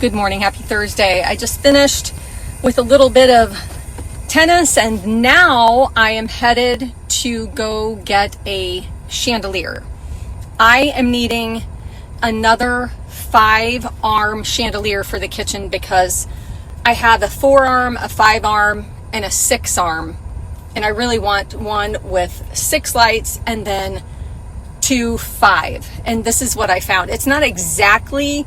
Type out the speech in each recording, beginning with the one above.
Good morning, happy Thursday. I just finished with a little bit of tennis and now I am headed to go get a chandelier. I am needing another 5-arm chandelier for the kitchen because I have a 4-arm, a 5-arm, and a 6-arm. And I really want one with 6 lights and then 2 5. And this is what I found. It's not exactly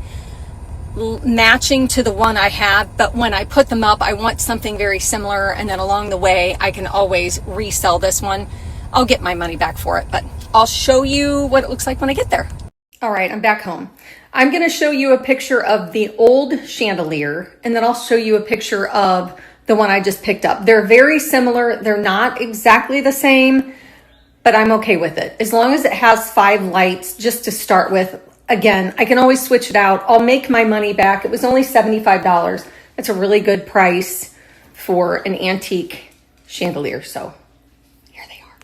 matching to the one I have, but when I put them up, I want something very similar, and then along the way I can always resell this one. I'll get my money back for it, but I'll show you what it looks like when I get there. All right, I'm back home. I'm going to show you a picture of the old chandelier, and then I'll show you a picture of the one I just picked up. They're very similar. They're not exactly the same, but I'm okay with it as long as it has 5 lights just to start with. Again, I can always switch it out. I'll make my money back. It was only $75. That's a really good price for an antique chandelier. So here they are.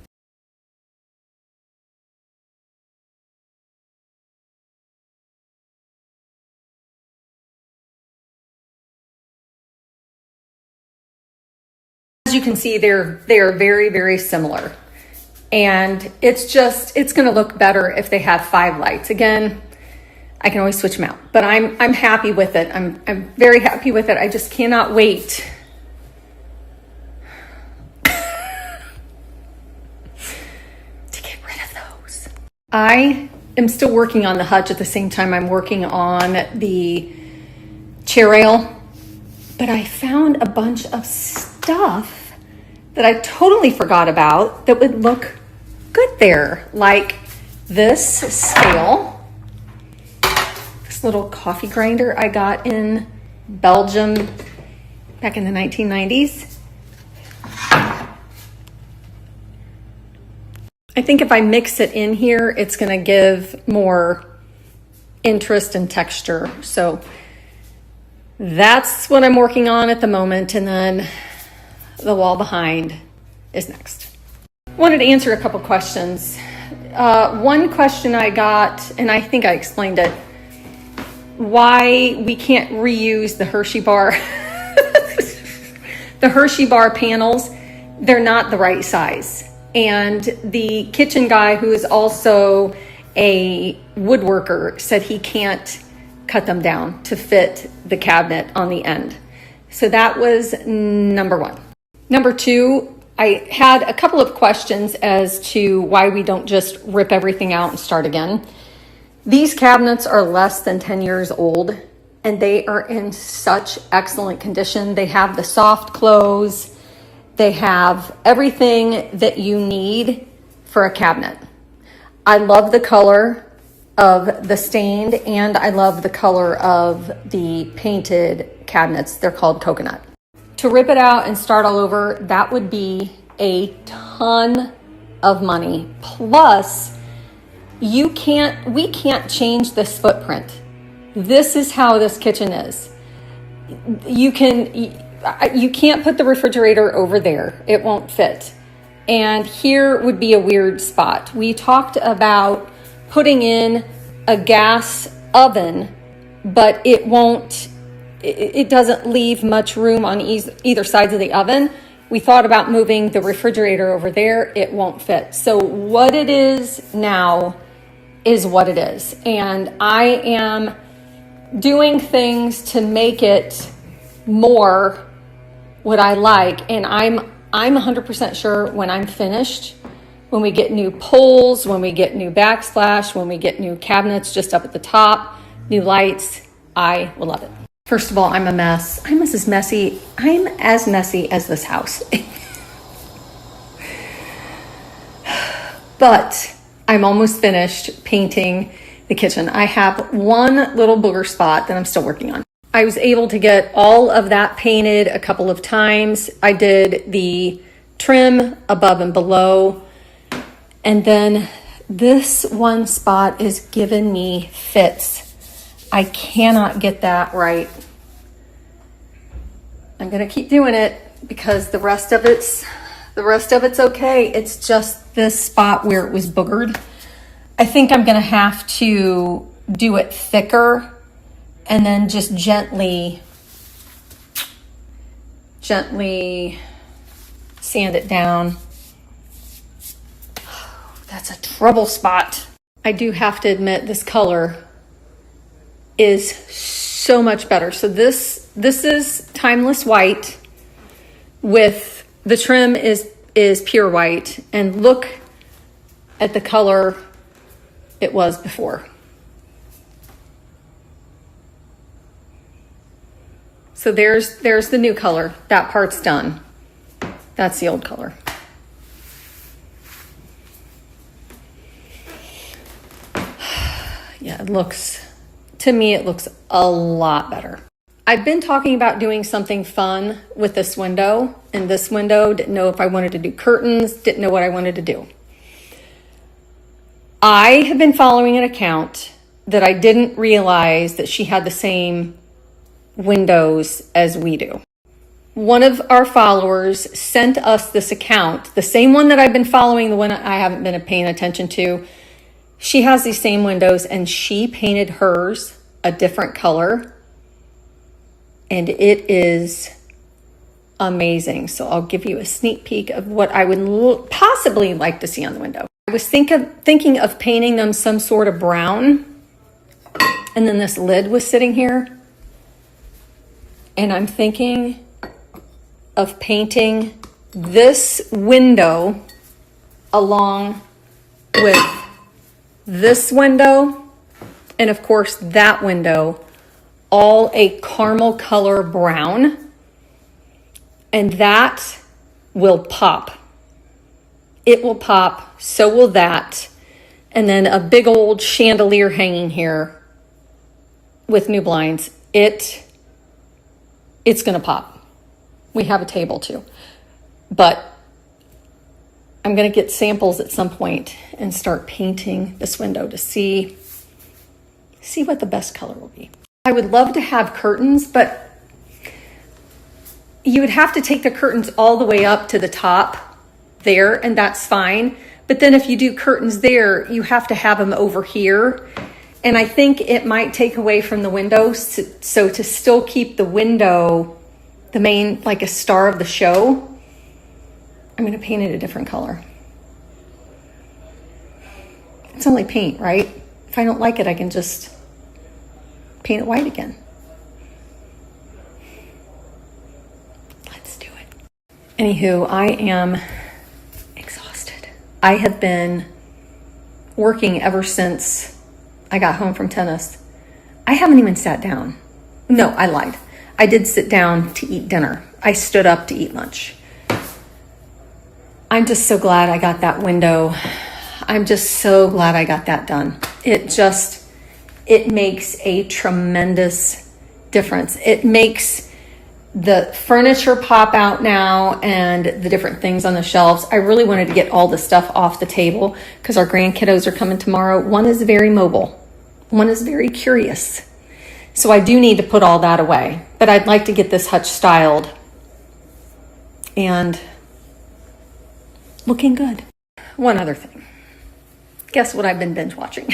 As you can see, they are very, very similar. And it's going to look better if they have 5 lights. Again, I can always switch them out, but I'm happy with it. I'm very happy with it. I just cannot wait to get rid of those. I am still working on the hutch at the same time I'm working on the chair rail, but I found a bunch of stuff that I totally forgot about that would look good there, like this scale. Little coffee grinder I got in Belgium back in the 1990s. I think if I mix it in here, it's going to give more interest and texture. So that's what I'm working on at the moment. And then the wall behind is next. I wanted to answer a couple questions. One question I got, and I think I explained it, why we can't reuse the Hershey bar. The Hershey bar panels, they're not the right size. And the kitchen guy, who is also a woodworker, said he can't cut them down to fit the cabinet on the end. So that was number one. Number two, I had a couple of questions as to why we don't just rip everything out and start again. These cabinets are less than 10 years old and they are in such excellent condition. They have the soft close. They have everything that you need for a cabinet. I love the color of the stained and I love the color of the painted cabinets. They're called coconut. To rip it out and start all over, that would be a ton of money. Plus, we can't change this footprint. This is how this kitchen is. You can't put the refrigerator over there. It won't fit. And here would be a weird spot. We talked about putting in a gas oven, but it doesn't leave much room on either sides of the oven. We thought about moving the refrigerator over there. It won't fit. So what it is now is what it is. And I am doing things to make it more what I like. And I'm 100% sure when I'm finished, when we get new poles, when we get new backsplash, when we get new cabinets just up at the top, new lights, I will love it. First of all, I'm a mess. I'm as messy as this house. But I'm almost finished painting the kitchen. I have one little booger spot that I'm still working on. I was able to get all of that painted a couple of times. I did the trim above and below. And then this one spot is giving me fits. I cannot get that right. I'm gonna keep doing it because the rest of it's okay. It's just this spot where it was boogered. I think I'm gonna have to do it thicker and then just gently sand it down. That's a trouble spot. I do have to admit this color is so much better. So this is timeless white with the trim is pure white, and look at the color it was before. So there's the new color. That part's done. That's the old color. Yeah, to me, it looks a lot better. I've been talking about doing something fun with this window, and this window, didn't know if I wanted to do curtains, didn't know what I wanted to do. I have been following an account that I didn't realize that she had the same windows as we do. One of our followers sent us this account, the same one that I've been following, the one I haven't been paying attention to. She has these same windows, and she painted hers a different color, and it is amazing. So I'll give you a sneak peek of what I would possibly like to see on the window. I was thinking of painting them some sort of brown, and then this lid was sitting here, and I'm thinking of painting this window along with this window, and of course that window, all a caramel color brown, and that will pop. It will pop, so will that. And then a big old chandelier hanging here with new blinds. It's gonna pop. We have a table too, but I'm gonna get samples at some point and start painting this window to see what the best color will be. I would love to have curtains, but you would have to take the curtains all the way up to the top there, and that's fine. But then if you do curtains there, you have to have them over here. And I think it might take away from the windows. So to still keep the window, the main, like a star of the show, I'm going to paint it a different color. It's only paint, right? If I don't like it, I can just paint it white again. Let's do it. Anywho, I am exhausted. I have been working ever since I got home from tennis. I haven't even sat down. No, I lied. I did sit down to eat dinner. I stood up to eat lunch. I'm just so glad I got that window. I'm just so glad I got that done. It makes a tremendous difference. It makes the furniture pop out now and the different things on the shelves. I really wanted to get all the stuff off the table because our grandkiddos are coming tomorrow. One is very mobile. One is very curious. So I do need to put all that away, but I'd like to get this hutch styled and looking good. One other thing. Guess what I've been binge watching?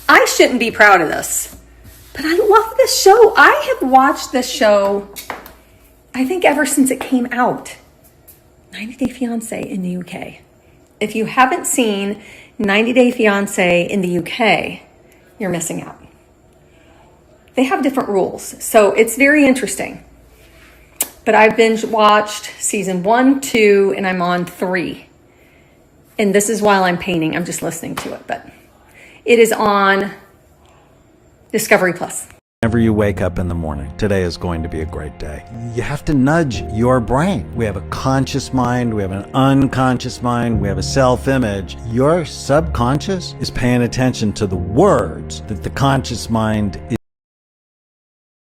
I shouldn't be proud of this, but I love this show. I have watched this show, I think ever since it came out. 90 Day Fiancé in the UK. If you haven't seen 90 Day Fiancé in the UK, you're missing out. They have different rules, so it's very interesting. But I've binge watched season 1, 2, and I'm on 3. And this is while I'm painting. I'm just listening to it, but it is on Discovery Plus. Whenever you wake up in the morning, today is going to be a great day. You have to nudge your brain. We have a conscious mind, we have an unconscious mind, we have a self-image. Your subconscious is paying attention to the words that the conscious mind